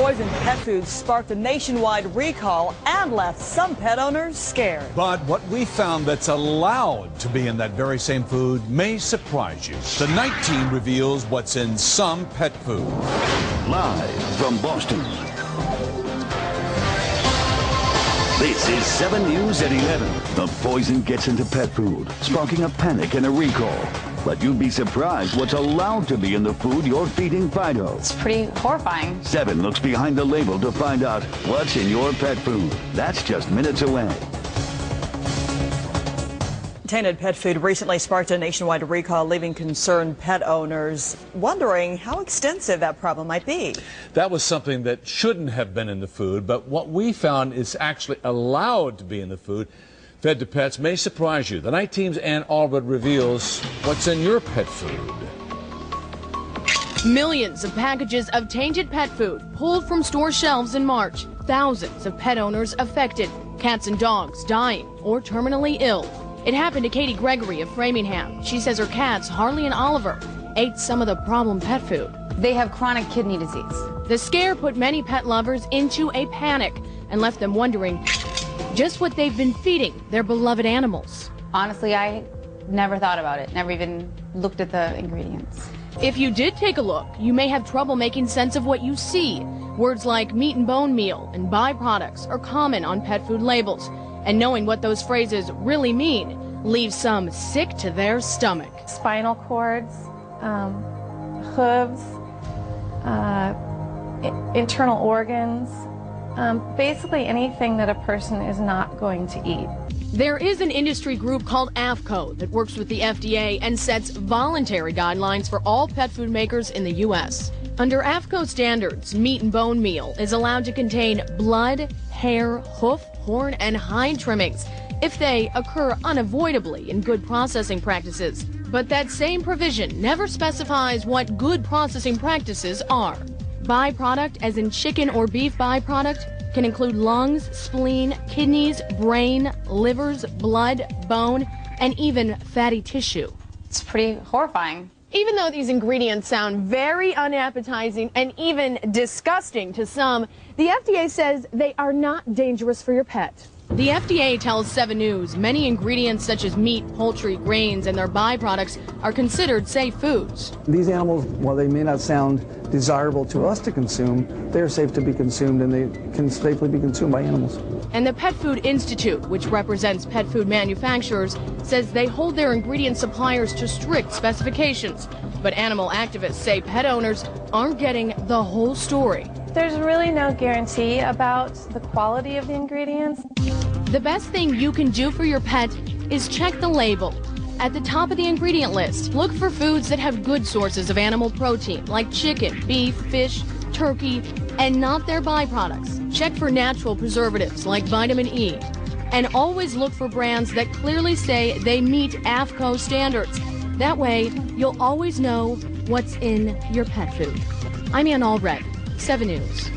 poison pet food sparked a nationwide recall and left some pet owners scared. But what we found that's allowed to be in that very same food may surprise you. The Night Team reveals what's in some pet food. Live from Boston, this is 7 News at 11. The poison gets into pet food, sparking a panic and a recall. But you'd be surprised what's allowed to be in the food you're feeding Fido. It's pretty horrifying. 7 looks behind the label to find out what's in your pet food. That's just minutes away. Tainted pet food recently sparked a nationwide recall, leaving concerned pet owners wondering how extensive that problem might be. That was something that shouldn't have been in the food, but what we found is actually allowed to be in the food fed to pets may surprise you. The Night Team's Ann Allred reveals what's in your pet food. Millions of packages of tainted pet food pulled from store shelves in March. Thousands of pet owners affected, cats and dogs dying or terminally ill. It happened to Katie Gregory of Framingham. She says her cats, Harley and Oliver, ate some of the problem pet food. They have chronic kidney disease. The scare put many pet lovers into a panic and left them wondering just what they've been feeding their beloved animals. Honestly, I never thought about it, never even looked at the ingredients. If you did take a look, you may have trouble making sense of what you see. Words like meat and bone meal and byproducts are common on pet food labels, and knowing what those phrases really mean leaves some sick to their stomach. Spinal cords, hooves, internal organs, basically anything that a person is not going to eat. There is an industry group called AAFCO that works with the FDA and sets voluntary guidelines for all pet food makers in the U.S. Under AAFCO standards, meat and bone meal is allowed to contain blood, hair, hoof, horn, and hide trimmings if they occur unavoidably in good processing practices. But that same provision never specifies what good processing practices are. Byproduct, as in chicken or beef byproduct, can include lungs, spleen, kidneys, brain, livers, blood, bone, and even fatty tissue. It's pretty horrifying. Even though these ingredients sound very unappetizing and even disgusting to some, the FDA says they are not dangerous for your pet. The FDA tells 7 News many ingredients such as meat, poultry, grains, and their byproducts are considered safe foods. These animals, while they may not sound desirable to us to consume, they are safe to be consumed, and they can safely be consumed by animals. And the Pet Food Institute, which represents pet food manufacturers, says they hold their ingredient suppliers to strict specifications. But animal activists say pet owners aren't getting the whole story. There's really no guarantee about the quality of the ingredients. The best thing you can do for your pet is check the label. At the top of the ingredient list, look for foods that have good sources of animal protein, like chicken, beef, fish, turkey, and not their byproducts. Check for natural preservatives like vitamin E. And always look for brands that clearly say they meet AAFCO standards. That way, you'll always know what's in your pet food. I'm Ann Allred, 7 News.